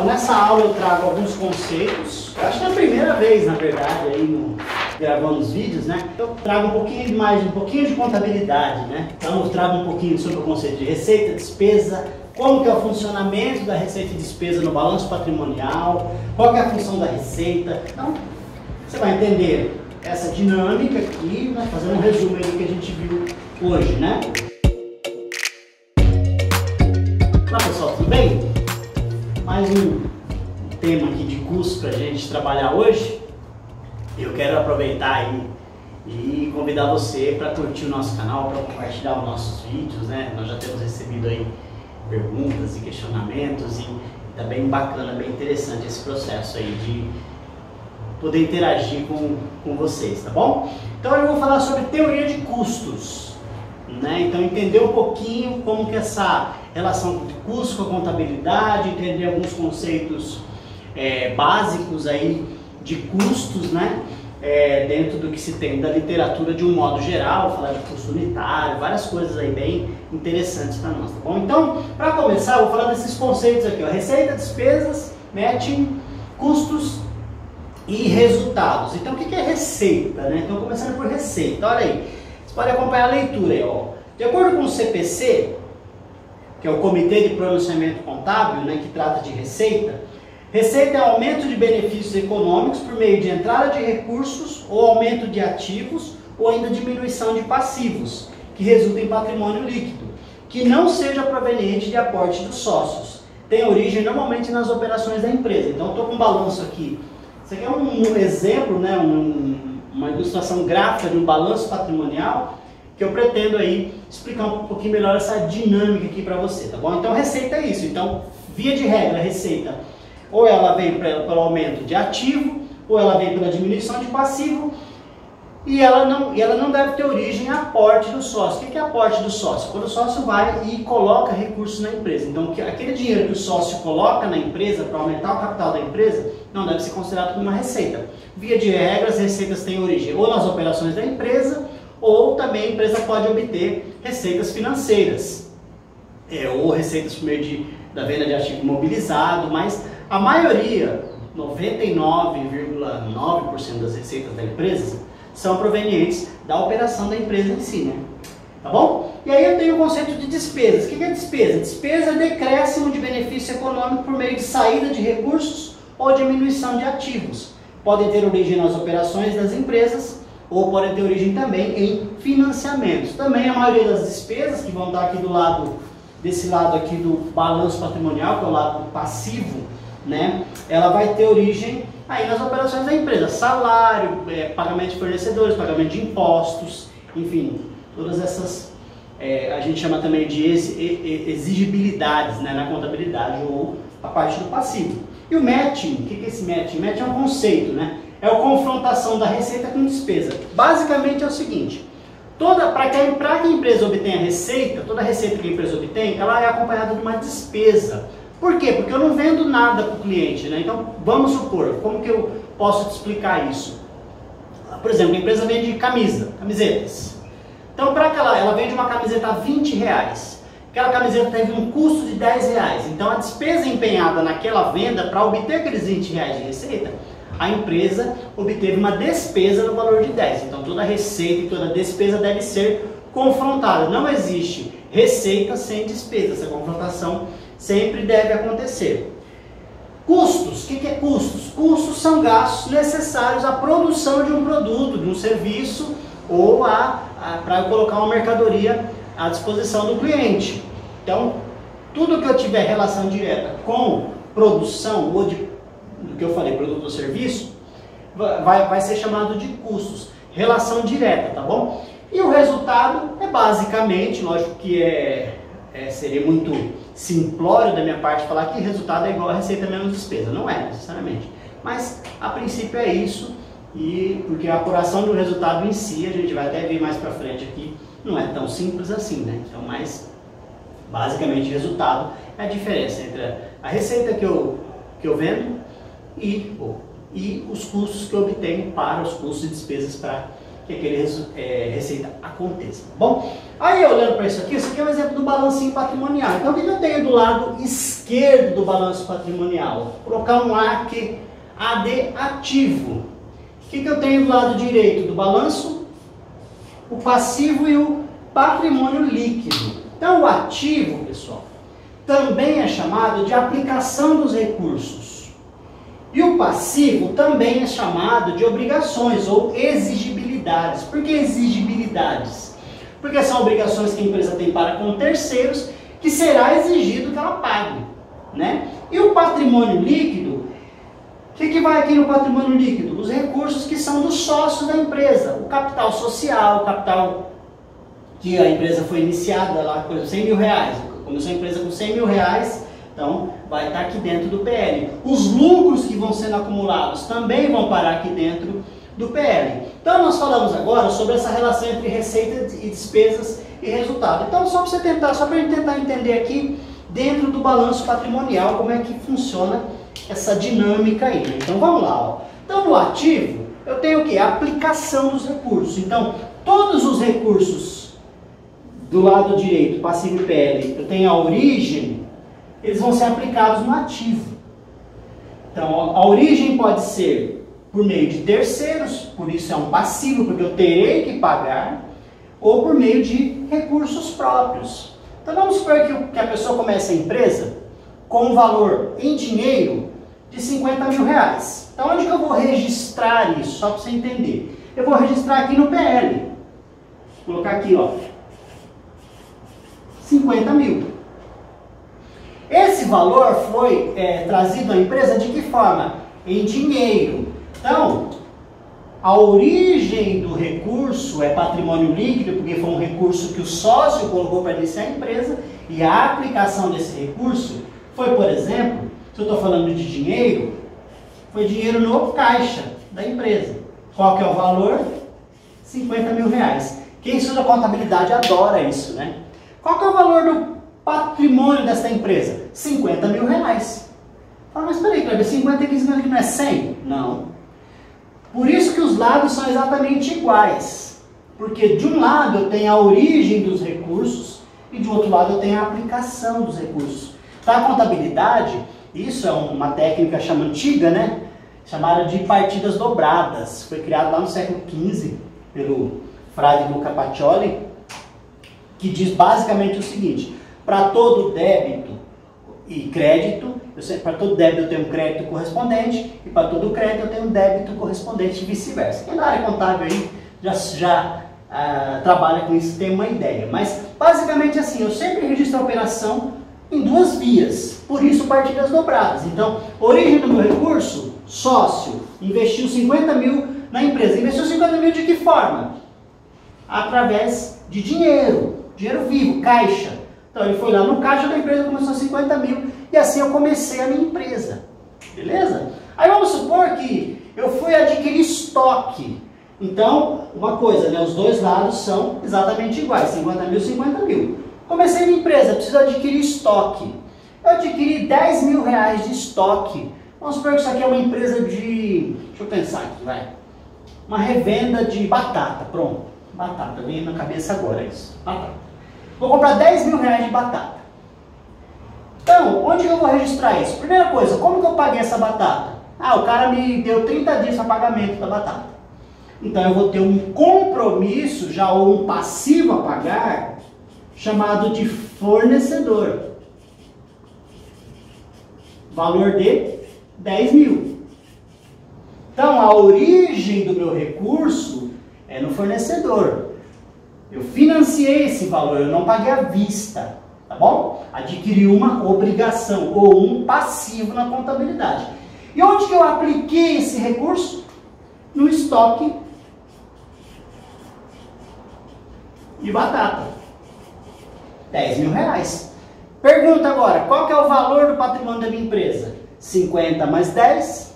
Nessa aula eu trago alguns conceitos, eu acho que é a primeira vez, na verdade, aí gravando os vídeos, né? Eu trago um pouquinho de contabilidade, né? Então eu trago um pouquinho sobre o conceito de receita, despesa, como que é o funcionamento da receita e despesa no balanço patrimonial, qual que é a função da receita. Então, você vai entender essa dinâmica aqui, né? Fazendo um resumo aí do que a gente viu hoje, né? Olá pessoal, tudo bem? Mais um tema aqui de curso para a gente trabalhar hoje. Eu quero aproveitar aí e convidar você para curtir o nosso canal, para compartilhar os nossos vídeos, né? Nós já temos recebido aí perguntas e questionamentos e tá bem bacana, bem interessante esse processo aí de poder interagir com vocês, tá bom? Então eu vou falar sobre teoria de custos, né? Então entender um pouquinho como que essa relação de custo com a contabilidade, entender alguns conceitos básicos aí de custos, né? Dentro do que se tem da literatura de um modo geral, falar de custo unitário, várias coisas aí bem interessantes para nós, tá bom? Então, para começar, eu vou falar desses conceitos aqui, ó, receita, despesas, matching, custos e resultados. Então, o que é receita, né? Então, começando por receita, olha aí, você pode acompanhar a leitura aí, ó. De acordo com o CPC, que é o Comitê de Pronunciamento Contábil, né, que trata de receita, receita é aumento de benefícios econômicos por meio de entrada de recursos ou aumento de ativos ou ainda diminuição de passivos, que resulta em patrimônio líquido, que não seja proveniente de aporte dos sócios. Tem origem normalmente nas operações da empresa. Então, eu estou com um balanço aqui. Isso aqui é um exemplo, né, uma ilustração gráfica de um balanço patrimonial que eu pretendo aí explicar um pouquinho melhor essa dinâmica aqui para você, tá bom? Então, receita é isso. Então, via de regra, a receita ou ela vem pelo aumento de ativo, ou ela vem pela diminuição de passivo, e ela não deve ter origem em aporte do sócio. O que é aporte do sócio? Quando o sócio vai e coloca recursos na empresa. Então, aquele dinheiro que o sócio coloca na empresa para aumentar o capital da empresa, não deve ser considerado como uma receita. Via de regra, as receitas têm origem ou nas operações da empresa, ou também a empresa pode obter receitas financeiras, ou receitas por meio da venda de ativo imobilizado, mas a maioria, 99,9% das receitas da empresa, são provenientes da operação da empresa em si, né? Tá bom? E aí eu tenho o conceito de despesas. O que é despesa? Despesa é decréscimo de benefício econômico por meio de saída de recursos ou diminuição de ativos. Podem ter origem nas operações das empresas ou podem ter origem também em financiamentos. Também a maioria das despesas que vão estar aqui desse lado aqui do balanço patrimonial, que é o lado passivo, né? Ela vai ter origem aí nas operações da empresa, salário, pagamento de fornecedores, pagamento de impostos, enfim, todas essas, a gente chama também de exigibilidades, né, na contabilidade, ou a parte do passivo. E o matching, o que é esse matching? Matching é um conceito, né? É a confrontação da receita com despesa. Basicamente é o seguinte, para que a empresa obtenha receita, toda receita que a empresa obtém, ela é acompanhada de uma despesa. Por quê? Porque eu não vendo nada para o cliente, né? Então, vamos supor, como que eu posso te explicar isso? Por exemplo, a empresa vende camisetas. Então, para aquela, ela vende uma camiseta a R$20. Aquela camiseta teve um custo de R$10. Então, a despesa empenhada naquela venda para obter aqueles R$20 de receita, a empresa obteve uma despesa no valor de 10. Então, toda receita e toda despesa deve ser confrontada. Não existe receita sem despesa. Essa confrontação sempre deve acontecer. Custos. O que é custos? Custos são gastos necessários à produção de um produto, de um serviço ou para colocar uma mercadoria à disposição do cliente. Então, tudo que eu tiver relação direta com produção ou do que eu falei, produto ou serviço, vai ser chamado de custos. Relação direta, tá bom? E o resultado é basicamente, lógico que seria muito simplório da minha parte falar que resultado é igual a receita menos despesa. Não é necessariamente. Mas a princípio é isso, e porque a apuração do resultado em si, a gente vai até ver mais pra frente aqui, não é tão simples assim, né? Então, mas basicamente o resultado é a diferença entre a receita que eu vendo e os custos que eu obtenho para os custos e despesas para que aquele receita aconteça, tá bom? Aí, olhando para isso aqui é um exemplo do balancinho patrimonial. Então, o que eu tenho do lado esquerdo do balanço patrimonial? Vou colocar um AD ativo. O que eu tenho do lado direito do balanço? O passivo e o patrimônio líquido. Então, o ativo, pessoal, também é chamado de aplicação dos recursos. E o passivo também é chamado de obrigações ou exigibilidades. Por que exigibilidades? Porque são obrigações que a empresa tem para com terceiros, que será exigido que ela pague, né? E o patrimônio líquido, o que vai aqui no patrimônio líquido? Os recursos que são dos sócios da empresa, o capital social, o capital que a empresa foi iniciada lá, por exemplo, 100 mil reais, começou a empresa com 100 mil reais, então vai estar aqui dentro do PL. Os lucros que vão sendo acumulados também vão parar aqui dentro do PL. Então nós falamos agora sobre essa relação entre receita e despesas e resultado. Então só para a gente tentar entender aqui dentro do balanço patrimonial como é que funciona essa dinâmica aí. Então vamos lá. Ó. Então no ativo eu tenho o que? A aplicação dos recursos. Então todos os recursos do lado direito, passivo e PL, eu tenho a origem, eles vão ser aplicados no ativo. Então a origem pode ser por meio de terceiros, por isso é um passivo, porque eu terei que pagar, ou por meio de recursos próprios. Então vamos supor que a pessoa comece a empresa com um valor em dinheiro de 50 mil reais. Então onde que eu vou registrar isso? Só para você entender. Eu vou registrar aqui no PL. Vou colocar aqui, ó, 50 mil. Esse valor foi trazido à empresa de que forma? Em dinheiro. Então, a origem do recurso é patrimônio líquido, porque foi um recurso que o sócio colocou para iniciar a empresa, e a aplicação desse recurso foi, por exemplo, se eu estou falando de dinheiro, foi dinheiro no caixa da empresa. Qual que é o valor? 50 mil reais. Quem estuda contabilidade adora isso, né? Qual que é o valor do patrimônio dessa empresa? 50 mil reais. Fala, mas peraí, Kleber, 50 aqui, 50 aqui não é 100? Não. Por isso que os lados são exatamente iguais. Porque de um lado eu tenho a origem dos recursos e de outro lado eu tenho a aplicação dos recursos. Para a contabilidade, isso é uma técnica antiga, né? Chamada de partidas dobradas. Foi criado lá no século XV pelo frade Luca Pacioli, que diz basicamente o seguinte: para todo débito e crédito, para todo débito eu tenho um crédito correspondente e para todo crédito eu tenho um débito correspondente e vice-versa. Quem na área contábil aí já trabalha com isso, tem uma ideia. Mas basicamente assim, eu sempre registro a operação em duas vias, por isso partidas dobradas. Então, origem do meu recurso, sócio, investiu 50 mil na empresa. Investiu 50 mil de que forma? Através de dinheiro vivo, caixa. Então ele foi lá no caixa da empresa, começou 50 mil e assim eu comecei a minha empresa. Beleza? Aí vamos supor que eu fui adquirir estoque. Então, uma coisa, né? Os dois lados são exatamente iguais, 50 mil, 50 mil. Comecei minha empresa, preciso adquirir estoque. Eu adquiri 10 mil reais de estoque. Vamos supor que isso aqui é uma empresa de... Deixa eu pensar aqui, vai. Uma revenda de batata, pronto. Batata, vem na cabeça agora isso. Batata. Vou comprar 10 mil reais de batata. Então, onde que eu vou registrar isso? Primeira coisa, como que eu paguei essa batata? Ah, o cara me deu 30 dias para pagamento da batata. Então eu vou ter um compromisso, já ou um passivo a pagar, chamado de fornecedor. Valor de 10 mil. Então a origem do meu recurso é no fornecedor. Eu financiei esse valor, eu não paguei à vista, tá bom? Adquiri uma obrigação ou um passivo na contabilidade. E onde que eu apliquei esse recurso? No estoque de batata. 10 mil reais. Pergunta agora, qual que é o valor do patrimônio da minha empresa? 50 mais 10,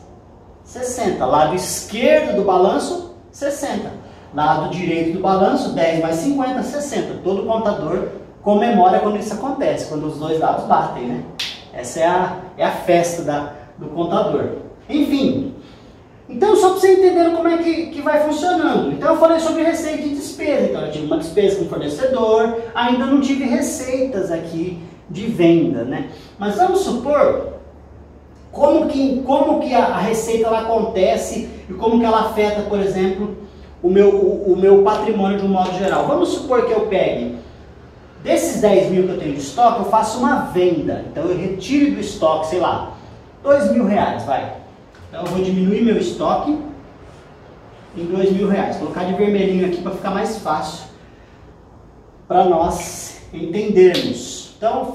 60. Lado esquerdo do balanço, 60. Lado direito do balanço, 10 mais 50, 60. Todo contador comemora quando isso acontece, quando os dois lados batem, né? Essa é a festa do contador. Enfim, Então, só para você entender como é que vai funcionando. Então, eu falei sobre receita e despesa. Então, eu tive uma despesa com fornecedor, ainda não tive receitas aqui de venda, né? Mas vamos supor como que a receita ela acontece e como que ela afeta, por exemplo, o meu patrimônio de um modo geral. Vamos supor que eu pegue desses 10 mil que eu tenho de estoque, eu faço uma venda. Então, eu retiro do estoque, sei lá, R$2.000, vai. Então eu vou diminuir meu estoque em R$2.000. Vou colocar de vermelhinho aqui para ficar mais fácil para nós entendermos. Então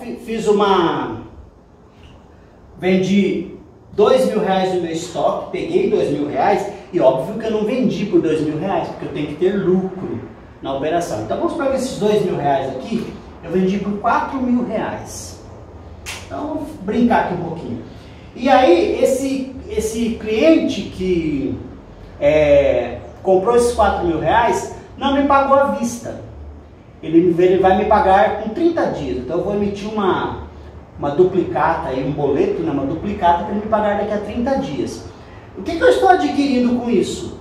vendi R$2.000 do meu estoque, peguei R$2.000 e óbvio que eu não vendi por R$2.000, porque eu tenho que ter lucro na operação. Então vamos pegar esses R$2.000 aqui, eu vendi por R$4.000. Então vamos brincar aqui um pouquinho. E aí esse cliente que comprou esses R$4.000 não me pagou à vista. Ele vai me pagar com 30 dias. Então eu vou emitir uma duplicata, aí, um boleto, né, uma duplicata para ele me pagar daqui a 30 dias. O que eu estou adquirindo com isso?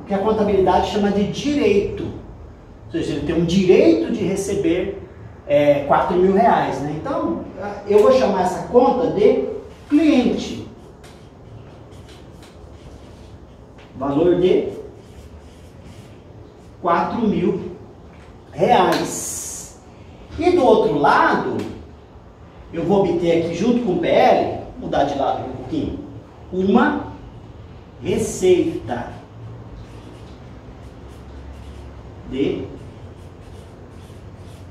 O que a contabilidade chama de direito. Ou seja, ele tem um direito de receber R$4.000. Né? Então eu vou chamar essa conta de cliente. Valor de R$4.000. E do outro lado, eu vou obter aqui junto com o PL, mudar de lado um pouquinho, uma receita de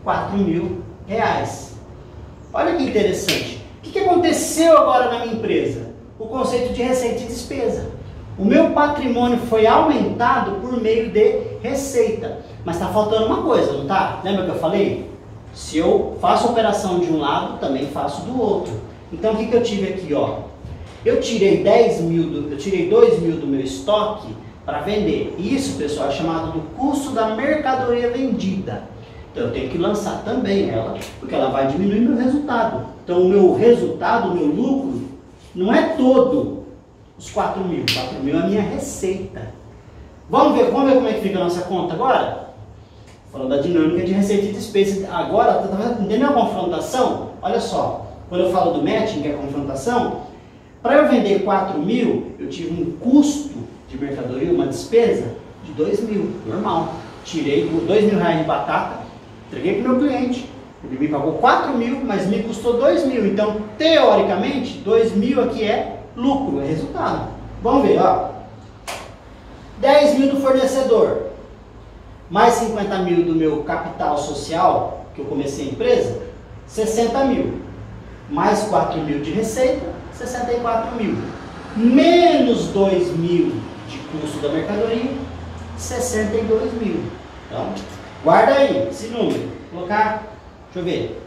R$4.000. Olha que interessante. O que aconteceu agora na minha empresa? O conceito de receita e despesa. O meu patrimônio foi aumentado por meio de receita. Mas está faltando uma coisa, não está? Lembra que eu falei? Se eu faço operação de um lado, também faço do outro. Então o que eu tive aqui? Ó? Eu tirei R$2.000 do meu estoque para vender. Isso, pessoal, é chamado do custo da mercadoria vendida. Então eu tenho que lançar também ela, porque ela vai diminuir meu resultado. Então o meu resultado, o meu lucro, não é todo os R$4.000. R$4.000 é a minha receita. Vamos ver como é que fica a nossa conta agora? Falando da dinâmica de receita e despesa. Agora, tá entendendo a confrontação? Olha só, quando eu falo do matching, que é a confrontação, para eu vender R$4.000, eu tive um custo de mercadoria, uma despesa de R$2.000, normal. Tirei R$2.000 de batata, entreguei para o meu cliente. Ele me pagou R$4.000, mas me custou R$2.000. Então, teoricamente, R$2.000 aqui é lucro, é resultado. Vamos ver, ó. R$10.000 do fornecedor, mais R$50.000 do meu capital social, que eu comecei a empresa, R$60.000. Mais R$4.000 de receita, R$64.000. Menos R$2.000 de custo da mercadoria, R$62.000. Então, guarda aí esse número. Vou colocar, deixa eu ver,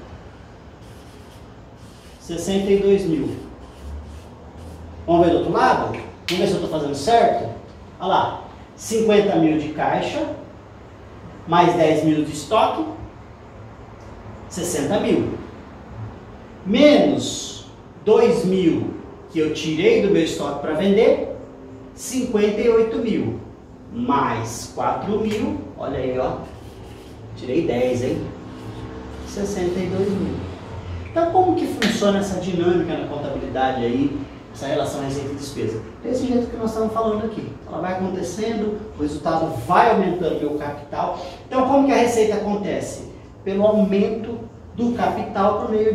R$62.000. Vamos ver do outro lado? Vamos ver se eu estou fazendo certo? Olha lá, R$50.000 de caixa, mais R$10.000 de estoque, R$60.000. Menos R$2.000 que eu tirei do meu estoque para vender, R$58.000. Mais R$4.000, olha aí, ó. Tirei 10, hein? R$62.000. Então, como que funciona essa dinâmica na contabilidade aí, essa relação receita e despesa? Desse jeito que nós estamos falando aqui. Ela vai acontecendo, o resultado vai aumentando o meu capital. Então, como que a receita acontece? Pelo aumento do capital por meio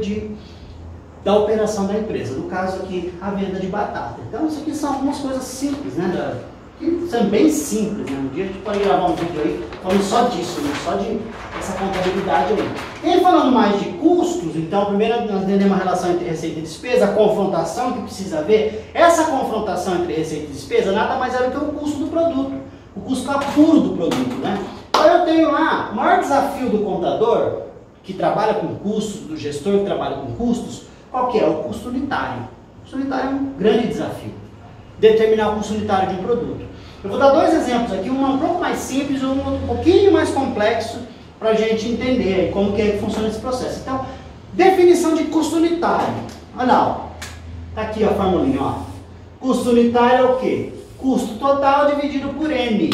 da operação da empresa. No caso aqui, a venda de batata. Então, isso aqui são algumas coisas simples, né? Que são bem simples, né? Um dia a gente pode gravar um vídeo aí falando só disso, né? Só dessa contabilidade aí. E falando mais de custos, então, primeiro nós entendemos a relação entre receita e despesa, a confrontação que precisa haver. Essa confrontação entre receita e despesa nada mais é do que o custo do produto, o custo puro do produto, né? Então eu tenho lá, o maior desafio do contador, que trabalha com custos, do gestor que trabalha com custos, qual que é? O custo unitário. O custo unitário é um grande desafio. Determinar o custo unitário de um produto. Eu vou dar dois exemplos aqui, um pouco mais simples e um pouquinho mais complexo para a gente entender aí como que funciona esse processo. Então, definição de custo unitário. Olha lá, ó. Tá aqui a formulinha, ó. Custo unitário é o quê? custo total dividido por N.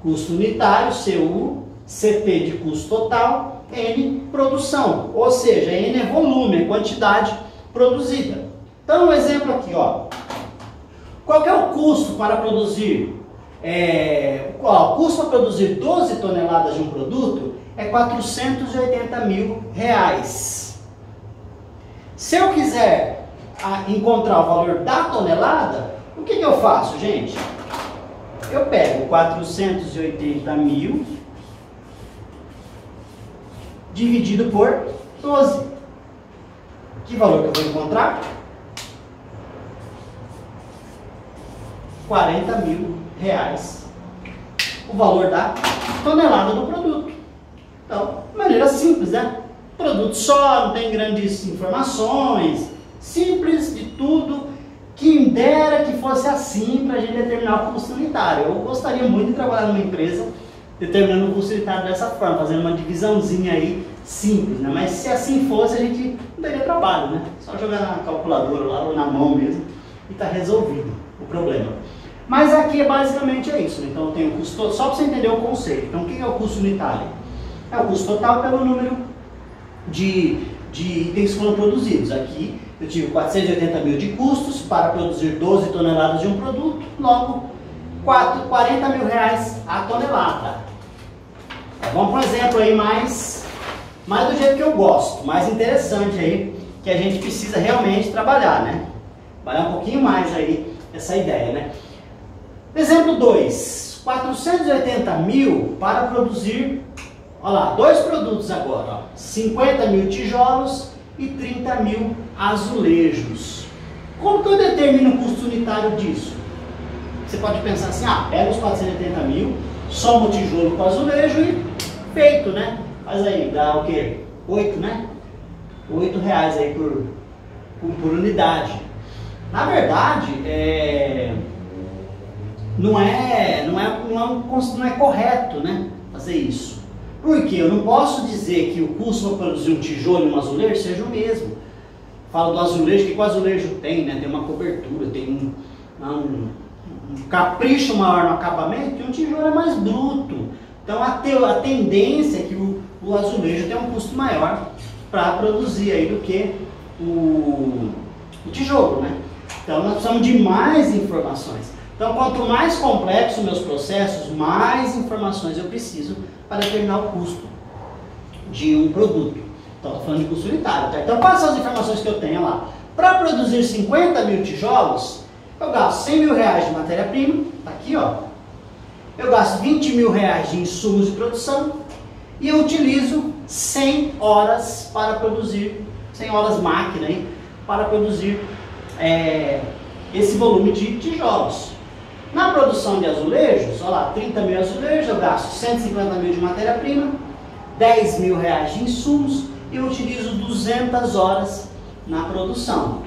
Custo unitário, CU, CT de custo total, N produção. Ou seja, N é volume, é quantidade produzida. Então, um exemplo aqui, ó. Qual que é o custo para produzir? O custo para produzir 12 toneladas de um produto é R$480 mil. Se eu quiser encontrar o valor da tonelada, o que eu faço, gente? Eu pego 480 mil dividido por 12. Que valor que eu vou encontrar? R$40 mil, o valor da tonelada do produto. Então, de maneira simples, né? Produto só, não tem grandes informações, simples de tudo. Quem dera que fosse assim para a gente determinar o custo unitário. Eu gostaria muito de trabalhar numa empresa determinando o custo unitário dessa forma, fazendo uma divisãozinha aí simples, né? Mas se assim fosse, a gente não teria trabalho, né? Só jogar na calculadora lá ou na mão mesmo e tá resolvido o problema. Mas aqui basicamente é isso, né? Então eu tenho o custo, só para você entender o conceito. Então o que é o custo unitário? É o custo total pelo número de itens que foram produzidos. Aqui eu tive 480 mil de custos para produzir 12 toneladas de um produto, logo R$40 mil a tonelada. Vamos para um exemplo aí mais do jeito que eu gosto, mais interessante aí, que a gente precisa realmente trabalhar, né? Trabalhar um pouquinho mais aí essa ideia, né? Exemplo 2, 480 mil para produzir, olha lá, dois produtos agora, ó, 50 mil tijolos e 30 mil azulejos. Como que eu determino o custo unitário disso? Você pode pensar assim, pega os 480 mil, soma o tijolo com o azulejo e feito, né? Mas aí, dá o quê? 8, né? R$8 aí por unidade. Na verdade, não é correto, né, fazer isso. Porque eu não posso dizer que o custo para produzir um tijolo e um azulejo seja o mesmo. Falo do azulejo, que o azulejo tem, né? Tem uma cobertura, tem um capricho maior no acabamento, e um tijolo é mais bruto. Então a tendência é que o azulejo tem um custo maior para produzir aí do que o tijolo, né? Então nós precisamos de mais informações. Então quanto mais complexos meus processos, mais informações eu preciso para determinar o custo de um produto. Então estou falando de custo unitário, tá? Então quais são as informações que eu tenho lá? Para produzir 50 mil tijolos, eu gasto R$100 mil de matéria-prima, tá aqui, ó. Eu gasto R$20 mil de insumos de produção e eu utilizo 100 horas para produzir, 100 horas máquina aí, para produzir esse volume de tijolos. Na produção de azulejos, olha lá, 30 mil azulejos, eu gasto 150 mil de matéria-prima, 10 mil de insumos e eu utilizo 200 horas na produção.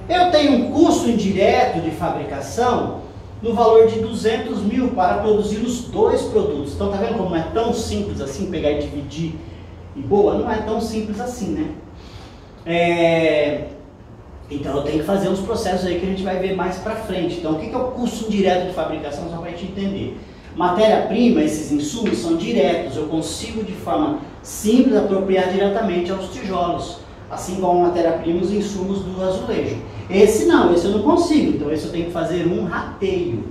Eu tenho um custo indireto de fabricação no valor de 200 mil para produzir os dois produtos. Então tá vendo como não é tão simples assim pegar e dividir e boa? Não é tão simples assim, né? Então eu tenho que fazer uns processos aí que a gente vai ver mais pra frente. Então o que é o custo indireto de fabricação, só para a gente entender? Matéria-prima, esses insumos são diretos, eu consigo de forma simples apropriar diretamente aos tijolos, assim como a matéria-prima os insumos do azulejo. Esse não, esse eu não consigo, então esse eu tenho que fazer um rateio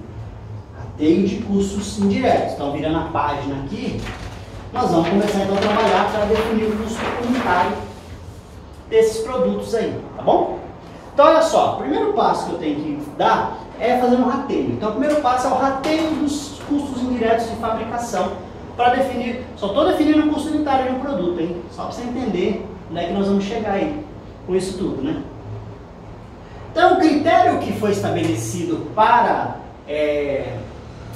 de custos indiretos. Então virando a página aqui, nós vamos começar então a trabalhar para definir o custo unitário desses produtos aí, tá bom? Então olha só, o primeiro passo que eu tenho que dar é fazer um rateio. Então o primeiro passo é o rateio dos custos indiretos de fabricação para definir, só estou definindo o custo unitário de um produto, hein? Só para você entender onde é que nós vamos chegar aí com isso tudo, né? Então o critério que foi estabelecido para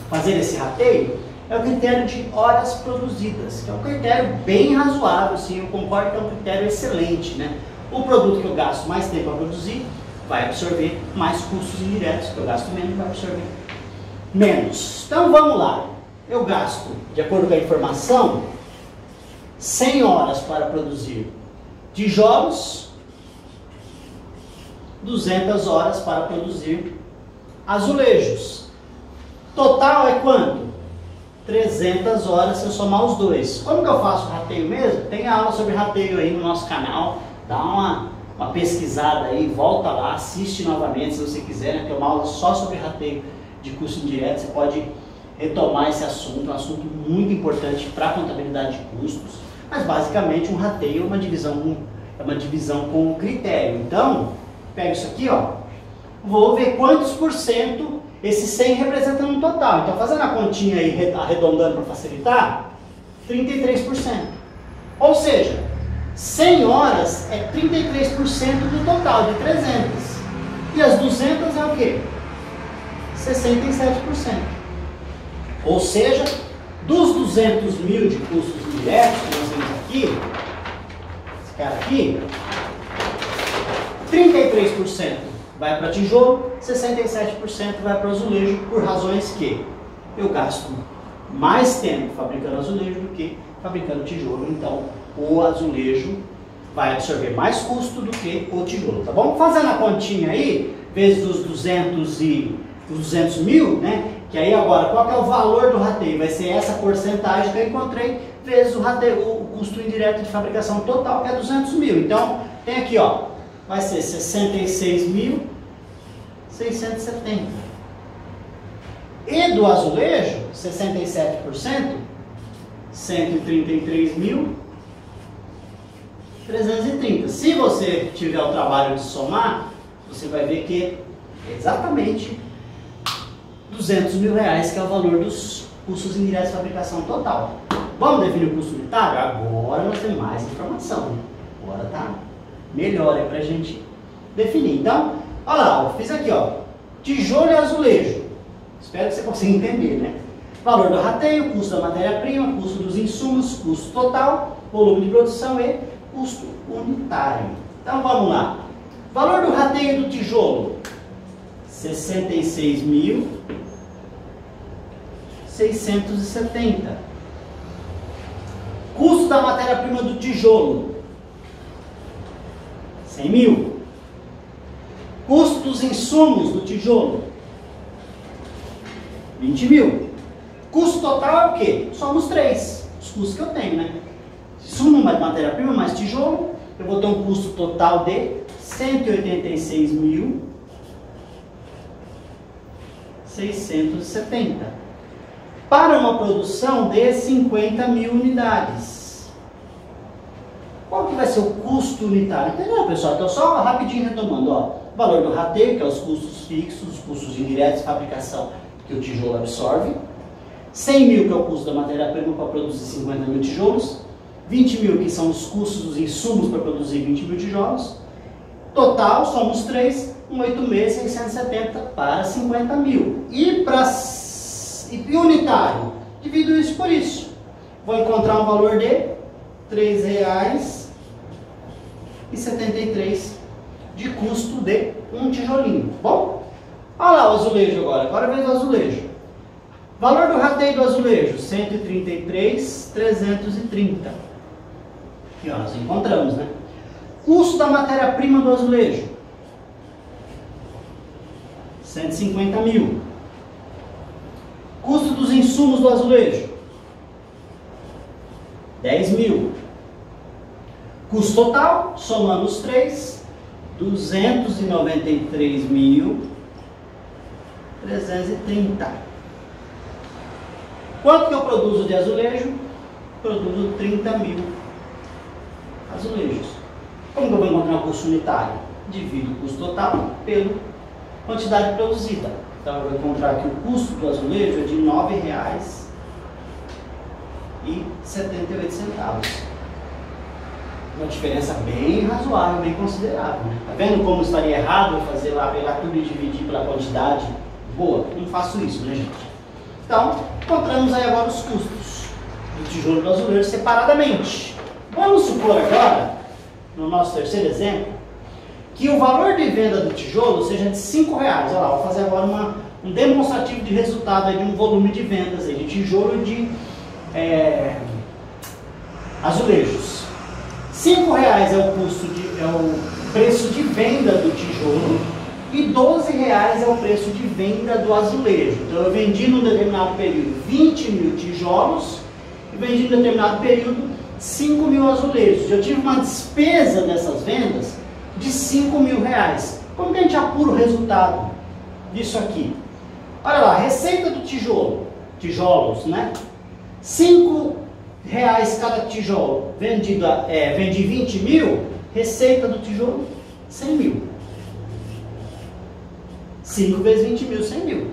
fazer esse rateio é o critério de horas produzidas, que é um critério bem razoável, sim, eu concordo que é um critério excelente, né? O produto que eu gasto mais tempo a produzir vai absorver mais custos indiretos, que eu gasto menos vai absorver menos. Então vamos lá, eu gasto, de acordo com a informação, 100 horas para produzir tijolos, 200 horas para produzir azulejos. Total é quanto? 300 horas se eu somar os dois. Como que eu faço rateio mesmo? Tem aula sobre rateio aí no nosso canal. Dá uma pesquisada aí, volta lá, assiste novamente se você quiser, né? Tem uma aula só sobre rateio de custo indireto. Você pode retomar esse assunto, é um assunto muito importante para a contabilidade de custos. Mas basicamente um rateio é uma divisão com critério. Então, pega isso aqui, ó. Vou ver quantos por cento esse 100 representa no total. Então, fazendo a continha aí, arredondando para facilitar, 33%. Ou seja, 100 horas é 33% do total, de 300. E as 200 é o quê? 67%. Ou seja, dos 200 mil de custos indiretos que nós temos aqui, esse cara aqui, 33% vai para tijolo, 67% vai para azulejo, por razões que eu gasto mais tempo fabricando azulejo do que fabricando tijolo. Então, o azulejo vai absorver mais custo do que o tijolo, tá bom? Fazendo a continha aí, vezes os 200 mil, né? Que aí agora, qual que é o valor do rateio? Vai ser essa porcentagem que eu encontrei, vezes o custo indireto de fabricação total, que é 200 mil. Então, tem aqui, ó, vai ser 66.670. E do azulejo, 67%, 133.330. Se você tiver o trabalho de somar, você vai ver que é exatamente 200 mil reais, que é o valor dos custos indiretos de fabricação total. Vamos definir o custo unitário? Agora nós temos mais informação, né? Agora tá melhor aí pra gente definir. Então, olha lá, eu fiz aqui, ó, tijolo e azulejo. Espero que você consiga entender, né? Valor do rateio, custo da matéria-prima, custo dos insumos, custo total, volume de produção e custo unitário. Então vamos lá. Valor do rateio do tijolo, 66.670. Custo da matéria-prima do tijolo, 100 mil. Custo dos insumos do tijolo, 20 mil. Custo total é o quê? Somos três os custos que eu tenho, né? Insumo mais matéria-prima mais tijolo, eu vou ter um custo total de 186.670. Para uma produção de 50 mil unidades. Qual que vai ser o custo unitário? Entendeu, pessoal? Então, só rapidinho retomando, ó. Valor do rateio, que é os custos fixos, os custos indiretos de fabricação que o tijolo absorve. 100 mil, que é o custo da matéria-prima para produzir 50 mil tijolos. 20 mil, que são os custos dos insumos para produzir 20 mil tijolos. Total, somos 3, 8.670 para 50 mil. E unitário, divido isso por isso. Vou encontrar um valor de R$ 3,73 de custo de um tijolinho. Bom, olha lá o azulejo agora. Agora vem o azulejo. Valor do rateio do azulejo, 133.330. Aqui, ó, nós encontramos, né? Custo da matéria-prima do azulejo, 150 mil. Custo dos insumos do azulejo, 10 mil. Custo total, somando os três, 293.330. Quanto que eu produzo de azulejo? Produzo 30 mil azulejos. Como que eu vou encontrar o custo unitário? Divido o custo total pela quantidade produzida. Então eu vou encontrar que o custo do azulejo é de R$ 9,78. Uma diferença bem razoável, bem considerável, né? Tá vendo como estaria errado eu fazer lá, pegar tudo e dividir pela quantidade? Boa, não faço isso, né, gente? Então, encontramos aí agora os custos do tijolo e do azulejo separadamente. Vamos supor agora, no nosso terceiro exemplo, que o valor de venda do tijolo seja de R$ 5,00. Olha lá, vou fazer agora um demonstrativo de resultado aí de um volume de vendas aí, de tijolo e de azulejos. R$ 5,00 é o preço de venda do tijolo E R$12 é o preço de venda do azulejo. Então eu vendi num determinado período 20 mil tijolos e vendi num determinado período 5 mil azulejos. Eu tive uma despesa dessas vendas de R$5.000. Como que a gente apura o resultado disso aqui? Olha lá, receita do tijolos, né? R$5 cada tijolo, vendi 20 mil, receita do tijolo 100 mil. 5 vezes 20 mil, 100 mil.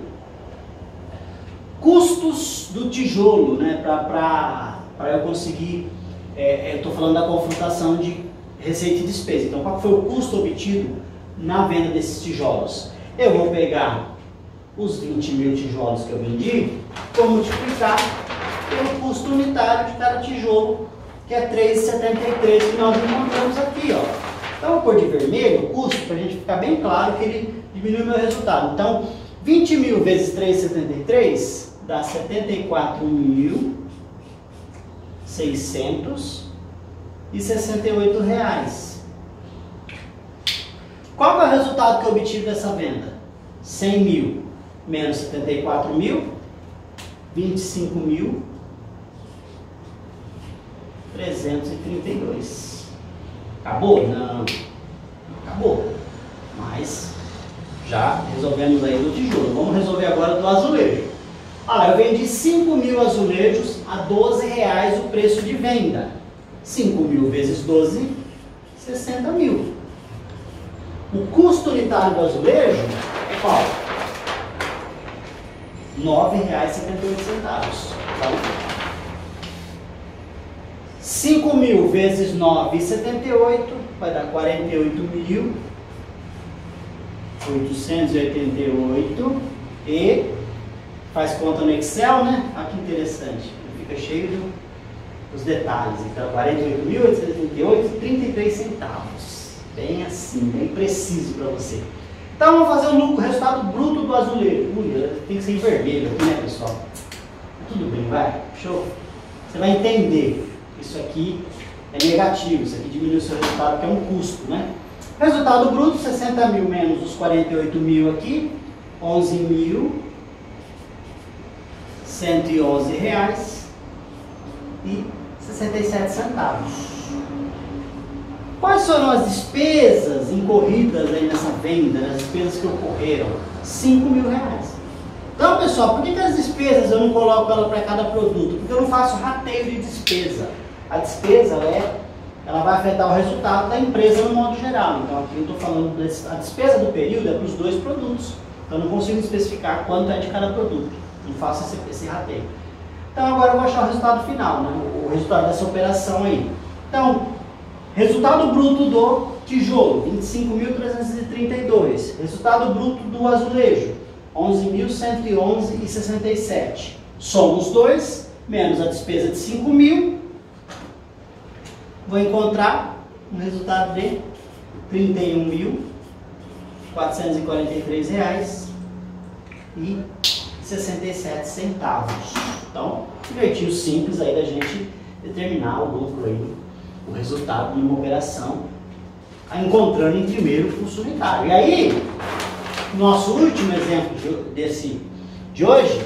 Custos do tijolo, né? Para eu conseguir, eu estou falando da confrontação de receita e despesa. Então, qual foi o custo obtido na venda desses tijolos? Eu vou pegar os 20 mil tijolos que eu vendi, vou multiplicar pelo custo unitário de cada tijolo, que é R$3,73, que nós encontramos aqui, ó. Então, eu vou pôr de vermelho o custo, para a gente ficar bem claro que ele diminui o meu resultado. Então, 20 mil vezes 3,73 dá R$74.668. Qual que é o resultado que eu obtive dessa venda? 100 mil menos 74 mil, 25.332. Acabou? Não. Acabou. Mas já resolvemos aí do tijolo. Vamos resolver agora do azulejo. Olha, eu vendi 5 mil azulejos a R$12 o preço de venda. 5 mil vezes 12, 60 mil. O custo unitário do azulejo é qual? R$9,78. Então, 5 mil vezes 9,78 vai dar 48.888 e faz conta no Excel, né? Olha que interessante, fica cheio dos detalhes. Então, 48.888,33. Bem assim, bem preciso para você. Então, vamos fazer o resultado bruto do azulejo. Tem que ser em vermelho aqui, né, pessoal? Tudo bem, vai. Show. Você vai entender. Isso aqui é negativo, isso aqui diminui o seu resultado, que é um custo, né? Resultado bruto, 60 mil menos os 48 mil aqui, R$11.111,67. Quais foram as despesas incorridas aí nessa venda, as despesas que ocorreram? R$5.000. Então, pessoal, por que as despesas eu não coloco ela para cada produto? Porque eu não faço rateio de despesa. A despesa, ela vai afetar o resultado da empresa no modo geral. Então, aqui eu estou falando a despesa do período é para os 2 produtos. Então, eu não consigo especificar quanto é de cada produto. Não faço esse rateio. Então, agora eu vou achar o resultado final, né? O resultado dessa operação aí. Então, resultado bruto do tijolo, 25.332. Resultado bruto do azulejo, 11.111,67. Soma os dois, menos a despesa de 5 mil. Vou encontrar um resultado de R$31.443,67. Então, um jeitinho simples aí da gente determinar o lucro aí, o resultado de uma operação, encontrando em primeiro o custo unitário. E aí, nosso último exemplo de hoje,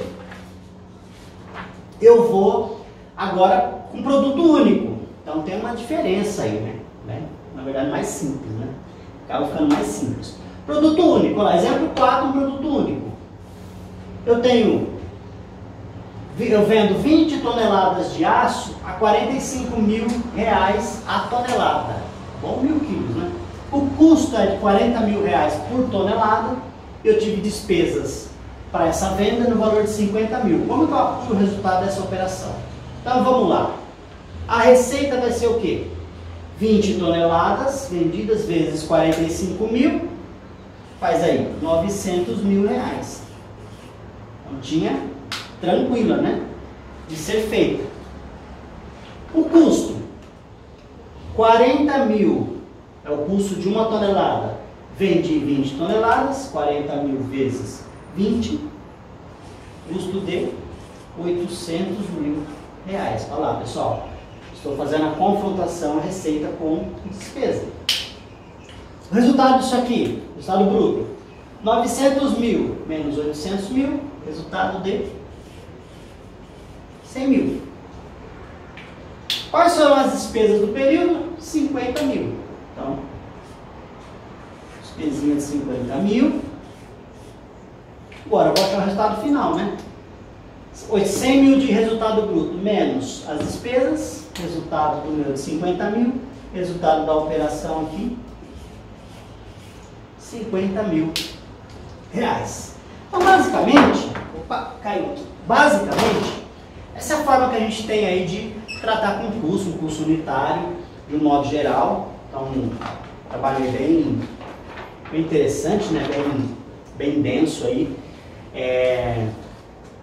eu vou agora com produto único. Então tem uma diferença aí, né? Na verdade, mais simples, né? Acaba ficando mais simples. Produto único, olha lá, exemplo 4, um produto único. Eu vendo 20 toneladas de aço a R$45.000 a tonelada. Tá bom? 1.000 quilos, né? O custo é de R$40.000 por tonelada. Eu tive despesas para essa venda no valor de 50 mil. Como que eu apuro o resultado dessa operação? Então vamos lá. A receita vai ser o quê? 20 toneladas vendidas vezes 45 mil, faz aí R$900 mil. Continha tranquila, né? De ser feita. O custo, 40 mil é o custo de uma tonelada. Vendi 20 toneladas, 40 mil vezes 20, custo de R$800 mil. Olha lá, pessoal. Estou fazendo a confrontação receita com despesa. O resultado disso aqui, resultado bruto, 900 mil menos 800 mil, resultado de 100 mil. Quais foram as despesas do período? 50 mil. Então, despesinha de 50 mil. Agora eu vou achar o resultado final, né? 100 mil de resultado bruto menos as despesas, resultado do meu de 50 mil, resultado da operação aqui, 50 mil reais. Então, basicamente, opa, caiu aqui. Basicamente, essa é a forma que a gente tem aí de tratar com um curso unitário, de um modo geral. Então, um trabalho bem interessante, né? bem denso aí.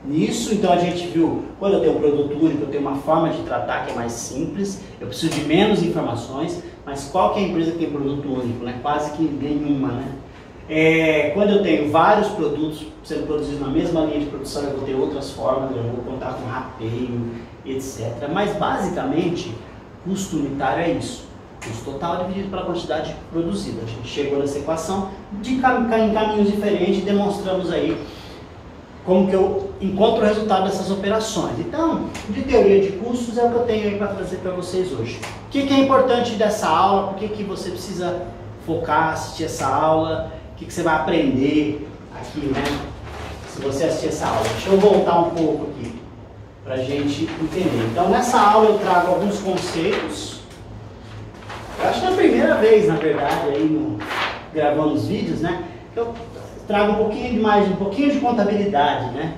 Nisso, então a gente viu, quando eu tenho um produto único, eu tenho uma forma de tratar que é mais simples, eu preciso de menos informações, mas qual que é a empresa que tem produto único, né? Quase que nenhuma, né? Quando eu tenho vários produtos sendo produzidos na mesma linha de produção, eu vou ter outras formas, eu vou contar com rateio, etc. Mas basicamente, custo unitário é isso. Custo total dividido pela quantidade produzida. A gente chegou nessa equação em caminhos diferentes e demonstramos aí como que eu encontro o resultado dessas operações. Então, de teoria de custos é o que eu tenho aí para trazer para vocês hoje. O que é importante dessa aula? Por que você precisa focar, assistir essa aula? O que você vai aprender aqui, né? Se você assistir essa aula. Deixa eu voltar um pouco aqui para a gente entender. Então, nessa aula eu trago alguns conceitos. Eu acho que é a primeira vez, na verdade, aí gravando os vídeos, né? Eu trago um pouquinho de contabilidade, né?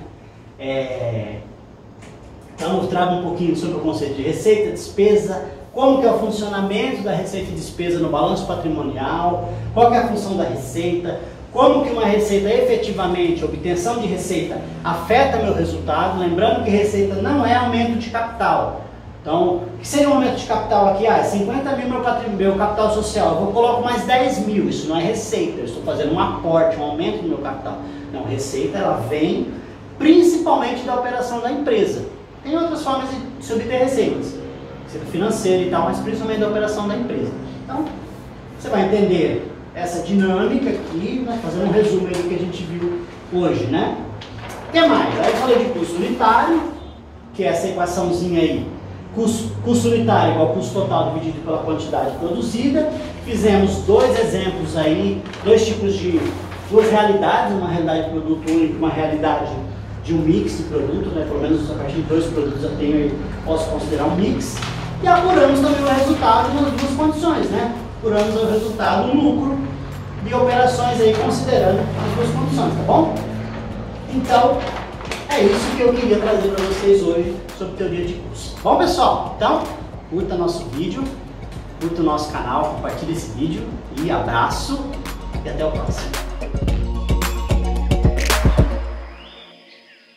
Então eu trago um pouquinho sobre o conceito de receita, despesa, como que é o funcionamento da receita e despesa no balanço patrimonial, qual que é a função da receita, como que uma receita efetivamente, obtenção de receita, afeta meu resultado, lembrando que receita não é aumento de capital. Então, o que seria um aumento de capital aqui? 50 mil meu capital social, eu coloco mais 10 mil, isso não é receita, eu estou fazendo um aporte, um aumento do meu capital. Não, receita ela vem principalmente da operação da empresa. Tem outras formas de se obter receitas, receita financeira e tal, mas principalmente da operação da empresa. Então, você vai entender essa dinâmica aqui, né, fazendo um resumo aí do que a gente viu hoje, né? O que mais? Aí eu falei de custo unitário, que é essa equaçãozinha aí. Custo unitário igual custo total dividido pela quantidade produzida. Fizemos dois exemplos aí, duas realidades, uma realidade de produto único, uma realidade de um mix de produto, né? Pelo menos a partir de 2 produtos eu tenho aí, posso considerar um mix. E apuramos também o resultado nas duas condições, né? Apuramos o resultado, o lucro de operações aí considerando as duas condições, tá bom? Então, é isso que eu queria trazer para vocês hoje sobre teoria de curso. Bom, pessoal, então, curta nosso vídeo, curta o nosso canal, compartilhe esse vídeo e abraço e até o próximo.